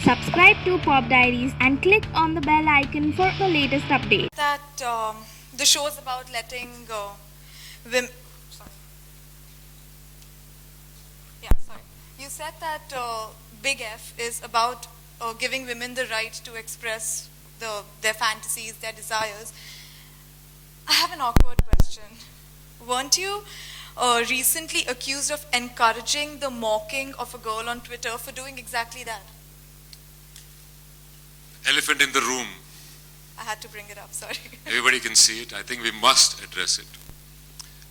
Subscribe to Pop Diaries and click on the bell icon for the latest updates. That the show is about letting women. Sorry. Yeah, sorry. You said that Big F is about giving women the right to express their fantasies, their desires. I have an awkward question. Weren't you recently accused of encouraging the mocking of a girl on Twitter for doing exactly that? Elephant in the room. I had to bring it up, sorry. Everybody can see it. I think we must address it.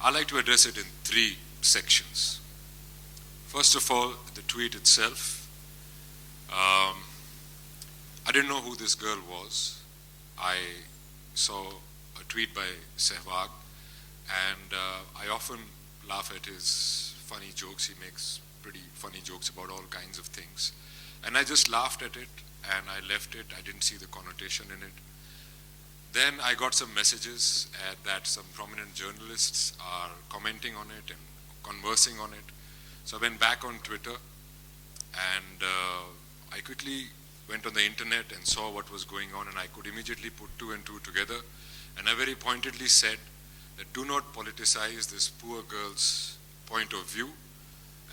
I like to address it in three sections. First of all, the tweet itself. I didn't know who this girl was. I saw a tweet by Sehwag, and I often laugh at his funny jokes. He makes pretty funny jokes about all kinds of things. And I just laughed at it, and I left it. I didn't see the connotation in it. Then I got some messages that some prominent journalists are commenting on it and conversing on it. So I went back on Twitter, and I quickly went on the internet and saw what was going on, and I could immediately put two and two together. And I very pointedly said that do not politicize this poor girl's point of view.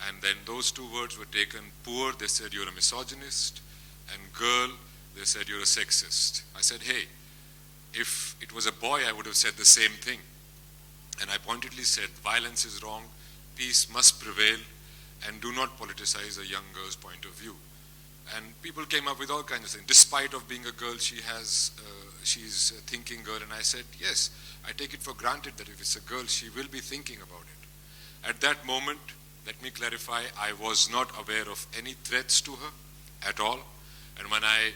And then those two words were taken. Poor, they said you're a misogynist, and girl, they said you're a sexist. I said, hey, if it was a boy, I would have said the same thing. And I pointedly said, violence is wrong, peace must prevail, and do not politicize a young girl's point of view. And people came up with all kinds of things. Despite of being a girl, she's a thinking girl. And I said, yes, I take it for granted that if it's a girl, she will be thinking about it. At that moment, let me clarify, I was not aware of any threats to her at all. And when I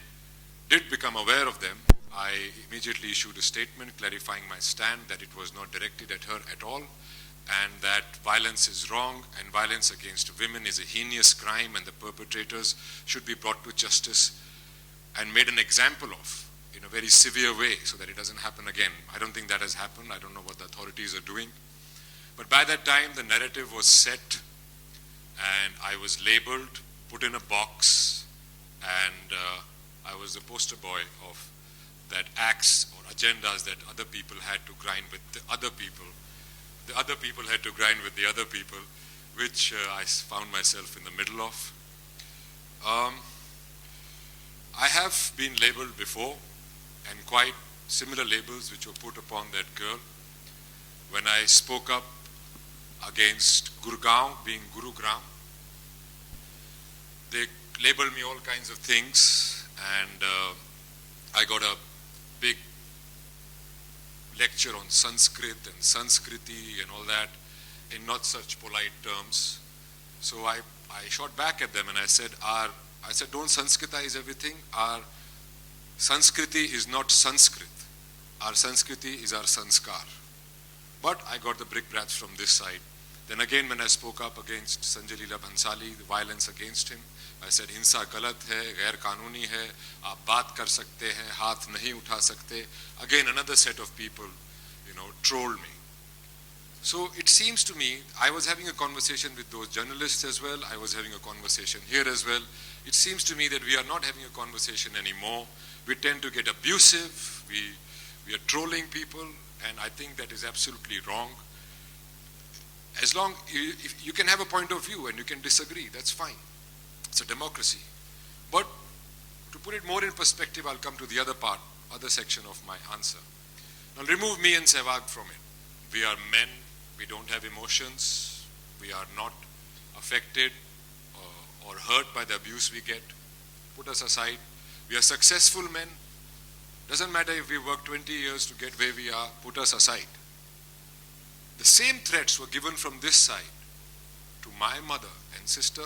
did become aware of them, I immediately issued a statement clarifying my stand that it was not directed at her at all, and that violence is wrong, and violence against women is a heinous crime, and the perpetrators should be brought to justice and made an example of in a very severe way so that it doesn't happen again. I don't think that has happened. I don't know what the authorities are doing. But by that time, the narrative was set, and I was labeled, put in a box, and I was the poster boy of that acts or agendas that other people had to grind with the other people. The other people had to grind with the other people, which I found myself in the middle of. I have been labeled before, and quite similar labels which were put upon that girl. When I spoke up against Gurgaon being Gurugram, they labeled me all kinds of things, and I got a big lecture on Sanskrit and Sanskriti and all that in not such polite terms. So I shot back at them and I said, don't Sanskritize everything. Our Sanskriti is not Sanskrit. Our Sanskriti is our Sanskar. But I got the brickbats from this side. Then again, when I spoke up against Sanjay Leela Bhansali, the violence against him, I said, हिंसा गलत है, गैर कानूनी है, आप बात कर सकते हैं, हाथ नहीं उठा सकते. Again, another set of people, trolled me. So it seems to me, I was having a conversation with those journalists as well. I was having a conversation here as well. It seems to me that we are not having a conversation anymore. We tend to get abusive. We are trolling people, and I think that is absolutely wrong. As long if you can have a point of view and you can disagree, that's fine. It's a democracy. But to put it more in perspective, I'll come to the other section of my answer. Now remove me and Sehwag from it. We are men. We don't have emotions. We are not affected or hurt by the abuse we get. Put us aside. We are successful men. Doesn't matter if we work 20 years to get where we are. Put us aside. The same threats were given from this side to my mother and sister,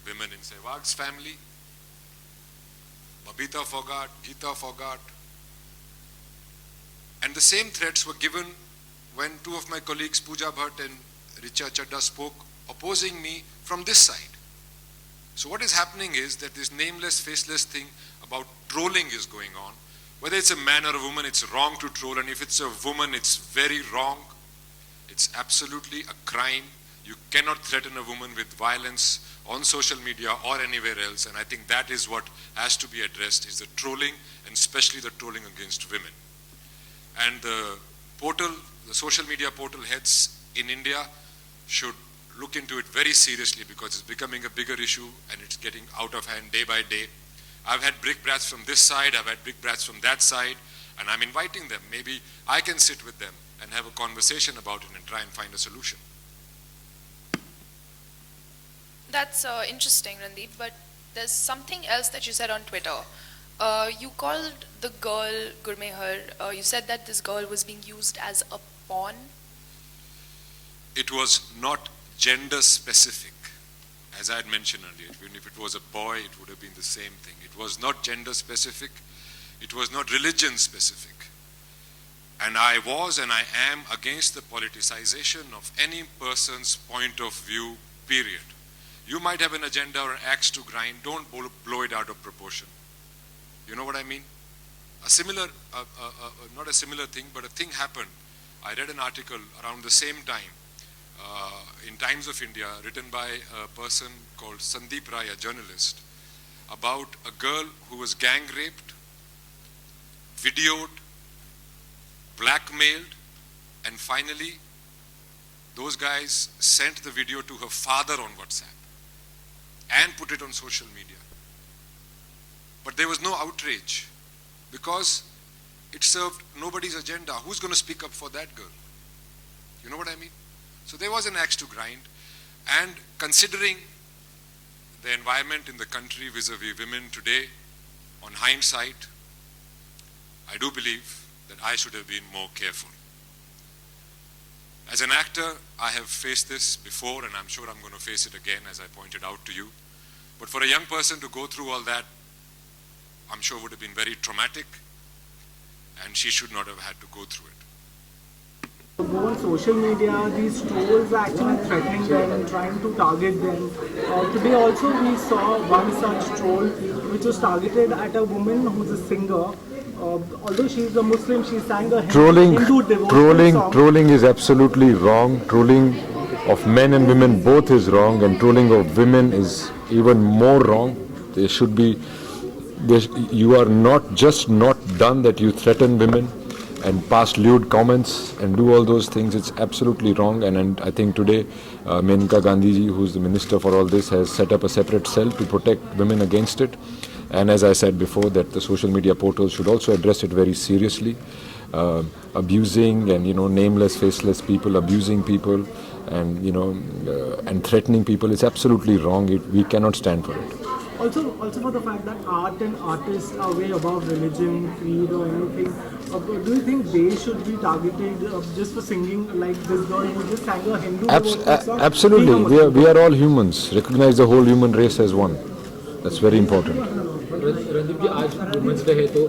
women in Sehwag's family, Babita Fogart, Geeta Fogart. And the same threats were given when two of my colleagues, Pooja Bhatt and Richa Chadda, spoke opposing me from this side. So what is happening is that this nameless, faceless thing about trolling is going on. Whether it's a man or a woman, it's wrong to troll. And if it's a woman, it's very wrong. It's absolutely a crime. You cannot threaten a woman with violence on social media or anywhere else, and I think that is what has to be addressed, is the trolling, and especially the trolling against women. And the social media portal heads in India should look into it very seriously, because it's becoming a bigger issue and it's getting out of hand day by day. I've had brick brats from this side, I've had brick brats from that side, and I'm inviting them. Maybe I can sit with them and have a conversation about it and try and find a solution. That's interesting, Randeep, but there's something else that you said on Twitter. You called the girl Gurmehar, you said that this girl was being used as a pawn. It was not gender specific, as I had mentioned earlier. Even if it was a boy, it would have been the same thing. It was not gender specific, it was not religion specific. And I was and I am against the politicization of any person's point of view, period. You might have an agenda or an axe to grind, don't blow it out of proportion. You know what I mean? A similar, not a similar thing, but a thing happened. I read an article around the same time in Times of India, written by a person called Randeep Hooda, a journalist, about a girl who was gang raped, videoed, blackmailed, and finally those guys sent the video to her father on WhatsApp and put it on social media. But there was no outrage because it served nobody's agenda. Who's going to speak up for that girl? You know what I mean? So there was an axe to grind, and considering the environment in the country vis-a-vis women today, on hindsight, I do believe that I should have been more careful. As an actor, I have faced this before, and I'm sure I'm going to face it again, as I pointed out to you. But for a young person to go through all that, I'm sure would have been very traumatic, and she should not have had to go through it. Go on social media, these trolls are actually threatening them and trying to target them. Today also we saw one such troll which was targeted at a woman who's a singer. Although she's a Muslim, she sang a Hindu devotional song. Trolling is absolutely wrong. Trolling of men and women both is wrong, and trolling of women is even more wrong. There should be, you are not done that you threaten women and pass lewd comments and do all those things. It's absolutely wrong, and I think today Menka Gandhiji, who's the minister for all this, has set up a separate cell to protect women against it. And as I said before, that the social media portals should also address it very seriously. Abusing and nameless, faceless people abusing people and and threatening people is absolutely wrong. We cannot stand for it. Also for the fact that art and artists are way above religion, creed or anything. Do you think they should be targeted just for singing like this girl who just sang a Hindu devotional song? Absolutely. We are all humans. Recognize the whole human race as one. That's very important. Randeep जी, आज women's day है, तो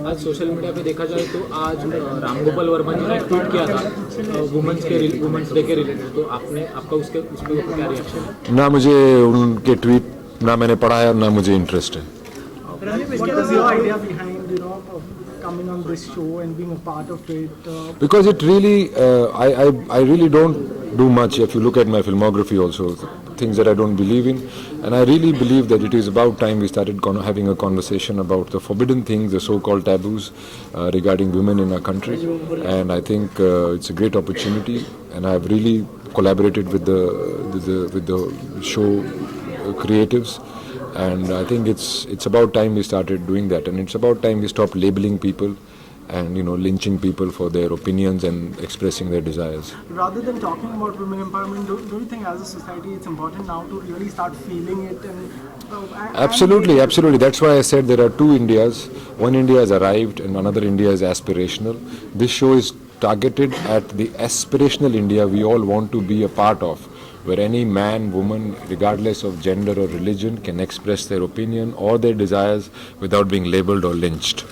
आज social media पे देखा जाए तो आज रामगोपाल वर्मा जी ने ट्वीट किया था वुमेंस डे के रिलेटेड, तो आपका उस पर क्या रिएक्शन है? ना मुझे उनके ट्वीट ना मैंने पढ़ा है और ना मुझे इंटरेस्ट है. What was your idea behind coming on this show and being a part of it? Because it really, I really don't do much. If you look at my filmography also, things that I don't believe in, and I really believe that it is about time we started having a conversation about the forbidden things, the so-called taboos regarding women in our country. And I think it's a great opportunity, and I've really collaborated with the show creatives. And I think it's about time we started doing that, and it's about time we stopped labeling people and lynching people for their opinions and expressing their desires. Rather than talking about women empowerment, do you think as a society it's important now to really start feeling it? Absolutely. That's why I said there are two Indias. One India has arrived and another India is aspirational. This show is targeted at the aspirational India we all want to be a part of, where any man, woman, regardless of gender or religion, can express their opinion or their desires without being labeled or lynched.